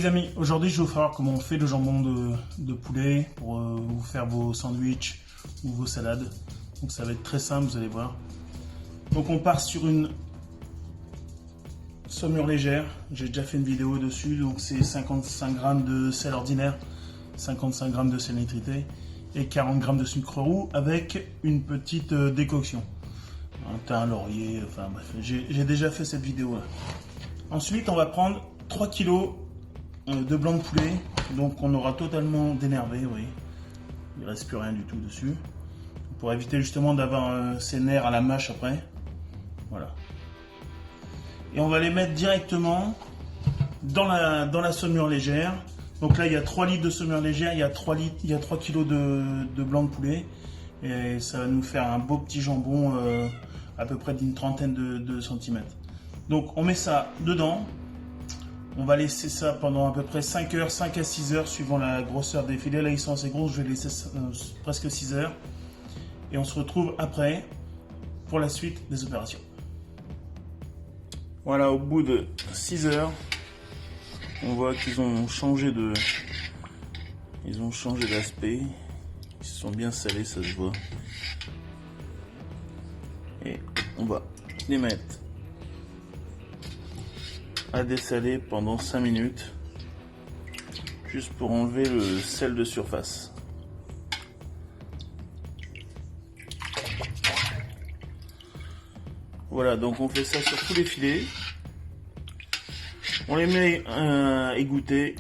amis, aujourd'hui je vais vous faire comment on fait le jambon de poulet pour vous faire vos sandwichs ou vos salades. Donc ça va être très simple, vous allez voir. Donc on part sur une saumure légère, j'ai déjà fait une vidéo dessus, donc c'est 55 g de sel ordinaire, 55 g de sel nitrité et 40 g de sucre roux avec une petite décoction. Un thym, laurier, enfin bref, j'ai déjà fait cette vidéo là. Ensuite on va prendre 3 kg de blanc de poulet, donc on aura totalement dénervé, oui. Il ne reste plus rien du tout dessus. Pour éviter justement d'avoir ces nerfs à la mâche après. Voilà. Et on va les mettre directement dans la saumure légère. Donc là il y a 3 litres de saumure légère, il y a 3 kg de blanc de poulet. Et ça va nous faire un beau petit jambon à peu près d'une trentaine de centimètres. Donc on met ça dedans. On va laisser ça pendant à peu près 5 heures, 5 à 6 heures, suivant la grosseur des filets. Là, ils sont assez gros, je vais laisser presque 6 heures. Et on se retrouve après pour la suite des opérations. Voilà, au bout de 6 heures, on voit qu'ils ont changé d'aspect. Ils se sont bien salés, ça se voit. Et on va les mettre à dessaler pendant 5 minutes juste pour enlever le sel de surface. Voilà, donc on fait ça sur tous les filets, on les met égoutter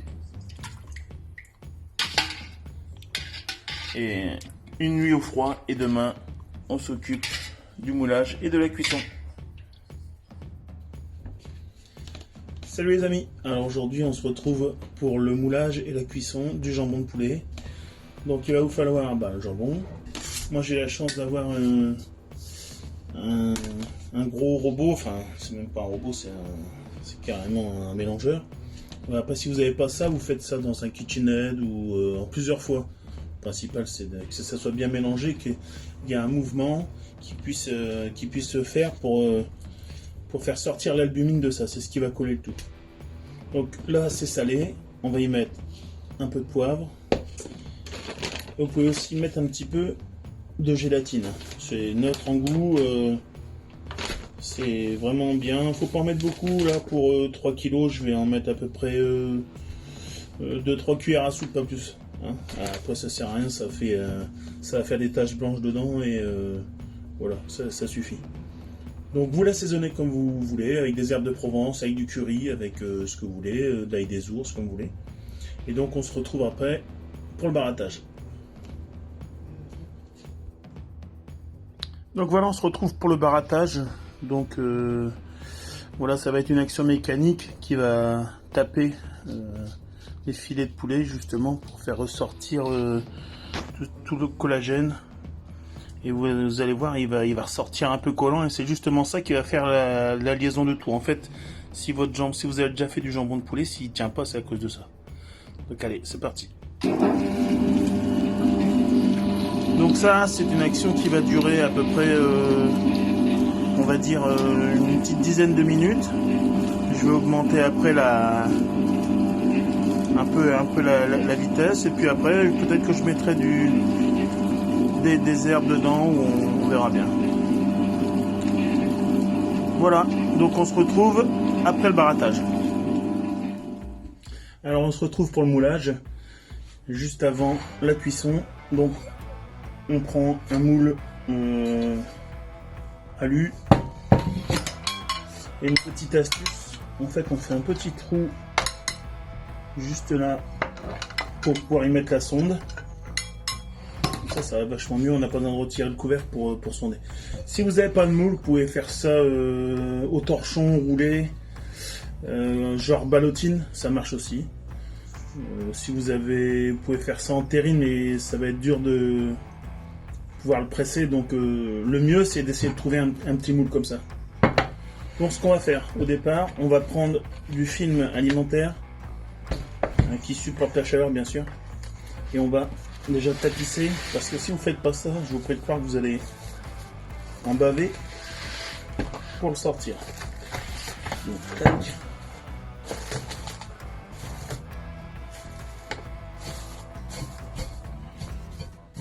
et une nuit au froid, et demain on s'occupe du moulage et de la cuisson. Salut les amis, alors aujourd'hui on se retrouve pour le moulage et la cuisson du jambon de poulet. Donc il va vous falloir le jambon. Moi j'ai la chance d'avoir un gros robot, enfin c'est même pas un robot, c'est carrément un mélangeur. Voilà, après si vous n'avez pas ça, vous faites ça dans un KitchenAid ou en plusieurs fois. Le principal c'est que ça soit bien mélangé, qu'il y ait un mouvement qui puisse se faire pour faire sortir l'albumine de ça, c'est ce qui va coller le tout. Donc là c'est salé, on va y mettre un peu de poivre. Vous pouvez aussi mettre un petit peu de gélatine, c'est neutre en goût, c'est vraiment bien. Faut pas en mettre beaucoup, là pour 3 kg je vais en mettre à peu près 2-3 cuillères à soupe, pas plus. Hein. Après ça sert à rien, ça va faire des taches blanches dedans et voilà, ça suffit. Donc vous l'assaisonnez comme vous voulez, avec des herbes de Provence, avec du curry, avec ce que vous voulez, de l'ail des ours, comme vous voulez. Et donc on se retrouve après pour le barattage. Donc voilà, on se retrouve pour le barattage. Donc voilà, ça va être une action mécanique qui va taper les filets de poulet justement pour faire ressortir tout le collagène. Et vous allez voir, il va ressortir un peu collant, et c'est justement ça qui va faire la liaison de tout. En fait, si vous avez déjà fait du jambon de poulet, s'il ne tient pas, c'est à cause de ça. Donc allez, c'est parti. Donc ça, c'est une action qui va durer à peu près, on va dire, une petite dizaine de minutes. Je vais augmenter après un peu la vitesse, et puis après, peut-être que je mettrai des herbes dedans, on verra bien. Voilà, donc on se retrouve après le barattage. Alors on se retrouve pour le moulage, juste avant la cuisson. Donc on prend un moule alu, et une petite astuce, en fait on fait un petit trou juste là pour pouvoir y mettre la sonde. Ça va vachement mieux, on n'a pas besoin de retirer le couvercle pour sonder. Si vous n'avez pas de moule, vous pouvez faire ça au torchon roulé, genre ballotine, ça marche aussi. Si vous pouvez faire ça en terrine, mais ça va être dur de pouvoir le presser, donc le mieux c'est d'essayer de trouver un petit moule comme ça. Donc ce qu'on va faire au départ, on va prendre du film alimentaire qui supporte la chaleur bien sûr, et on va déjà tapisser, parce que si vous faites pas ça, je vous prie de croire que vous allez en baver pour le sortir. Donc, tac.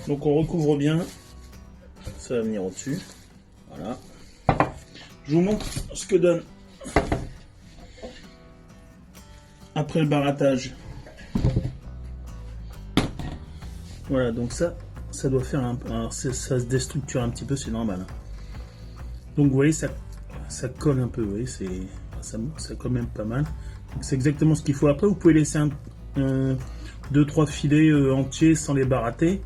Donc on recouvre bien, ça va venir au-dessus. Voilà. Je vous montre ce que donne après le barattage. Voilà, donc ça doit faire alors ça se déstructure un petit peu, c'est normal. Donc vous voyez, ça colle un peu, vous voyez, ça colle même pas mal. C'est exactement ce qu'il faut. Après, vous pouvez laisser 2-3 filets entiers sans les barater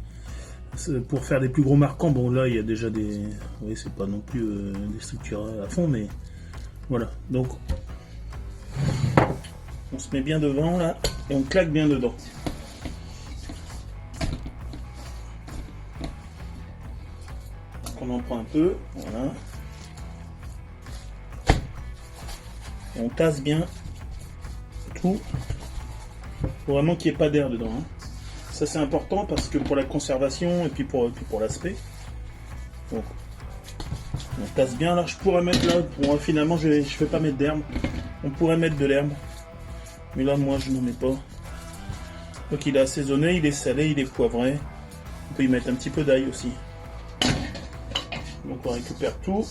pour faire des plus gros marquants. Bon, là, il y a déjà des... Vous voyez, c'est pas non plus des structures à fond, mais voilà. Donc, on se met bien devant, là, et on claque bien dedans. Donc, on en prend un peu, voilà. Et on tasse bien tout pour vraiment qu'il n'y ait pas d'air dedans. Ça c'est important parce que pour la conservation et puis pour l'aspect. Donc on tasse bien. Là je pourrais mettre là, finalement je fais pas mettre d'herbe. On pourrait mettre de l'herbe. Mais là moi je n'en mets pas. Donc il est assaisonné, il est salé, il est poivré. On peut y mettre un petit peu d'ail aussi. Donc on récupère tout.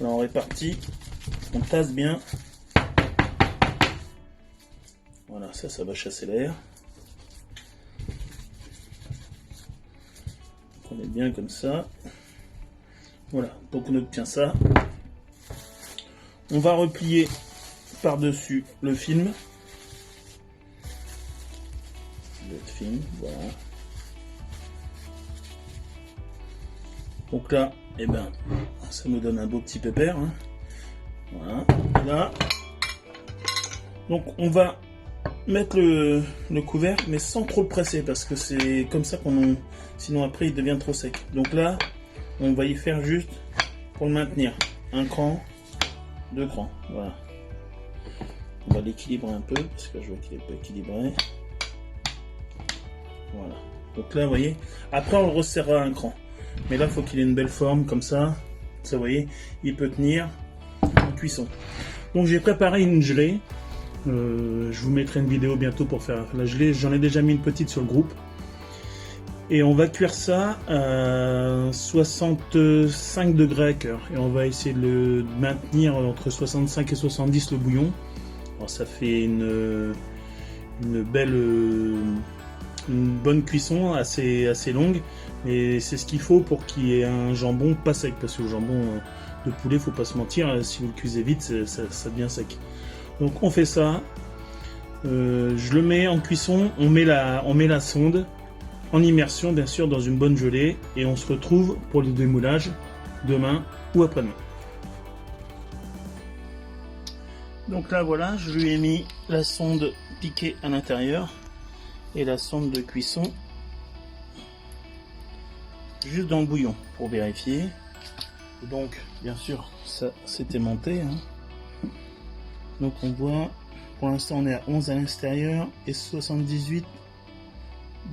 Là on répartit. On tasse bien. Voilà, ça va chasser l'air. On est bien comme ça. Voilà, donc on obtient ça. On va replier par-dessus le film. Voilà. Donc là, eh ben, ça nous donne un beau petit pépère. Hein. Voilà. Là. Donc on va mettre le couvercle, mais sans trop le presser, parce que c'est comme ça sinon après il devient trop sec. Donc là, on va y faire juste pour le maintenir. Un cran, 2 crans. Voilà. On va l'équilibrer un peu, parce que je vois qu'il est pas équilibré. Voilà. Donc là, vous voyez, après on le resserrera un cran. Mais là, il faut qu'il ait une belle forme, comme ça. Ça, vous voyez, il peut tenir en cuisson. Donc j'ai préparé une gelée. Je vous mettrai une vidéo bientôt pour faire la gelée. J'en ai déjà mis une petite sur le groupe. Et on va cuire ça à 65 degrés à cœur. Et on va essayer de le maintenir entre 65 et 70 le bouillon. Alors ça fait une bonne cuisson assez longue. Mais c'est ce qu'il faut pour qu'il y ait un jambon pas sec. Parce que le jambon de poulet, faut pas se mentir, si vous le cuisez vite, ça devient sec. Donc on fait ça, je le mets en cuisson, on met la sonde en immersion bien sûr dans une bonne gelée et on se retrouve pour le démoulage demain ou après-demain. Donc là voilà, je lui ai mis la sonde piquée à l'intérieur et la sonde de cuisson juste dans le bouillon pour vérifier. Donc bien sûr ça s'est aimanté. Donc on voit, pour l'instant on est à 11 à l'extérieur et 78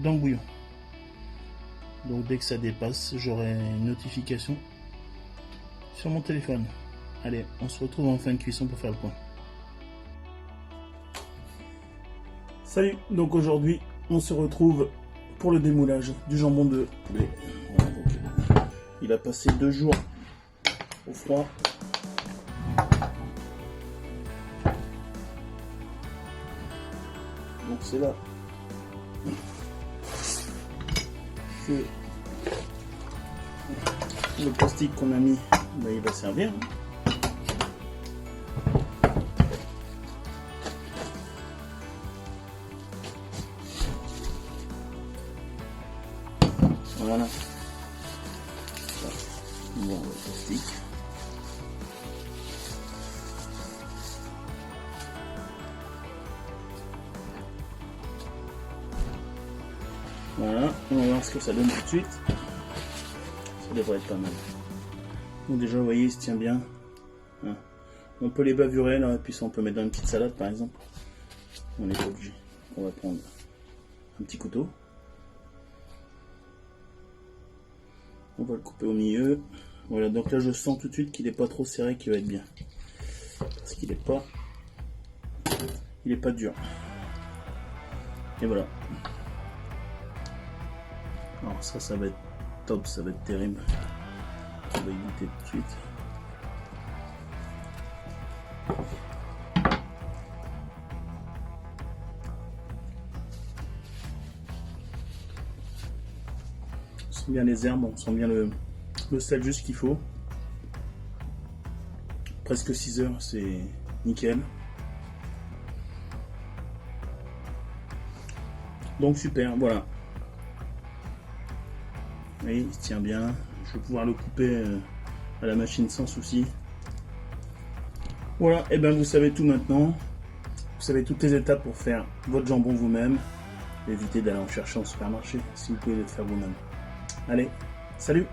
dans le bouillon. Donc dès que ça dépasse, j'aurai une notification sur mon téléphone. Allez, on se retrouve en fin de cuisson pour faire le point. Salut, donc aujourd'hui on se retrouve pour le démoulage du jambon de poulet. Voilà, donc, il a passé 2 jours au froid. Donc c'est là que le plastique qu'on a mis, il va servir. Voilà. Bon, le plastique. Voilà, on va voir ce que ça donne tout de suite. Ça devrait être pas mal. Donc déjà, vous voyez, il se tient bien. On peut les bavurer là, et puis ça on peut mettre dans une petite salade par exemple. On n'est pas obligé. On va prendre un petit couteau. On va le couper au milieu. Voilà, donc là je sens tout de suite qu'il n'est pas trop serré, qu'il va être bien. Parce qu'il n'est pas dur. Et voilà. Alors ça va être top, ça va être terrible. On va y goûter tout de suite. On sent bien les herbes, on sent bien le sel juste qu'il faut. Presque 6 heures, c'est nickel. Donc super, voilà. Oui, il se tient bien. Je vais pouvoir le couper à la machine sans souci. Voilà, et bien vous savez tout maintenant. Vous savez toutes les étapes pour faire votre jambon vous-même. Évitez d'aller en chercher en supermarché si vous pouvez le faire vous-même. Allez, salut!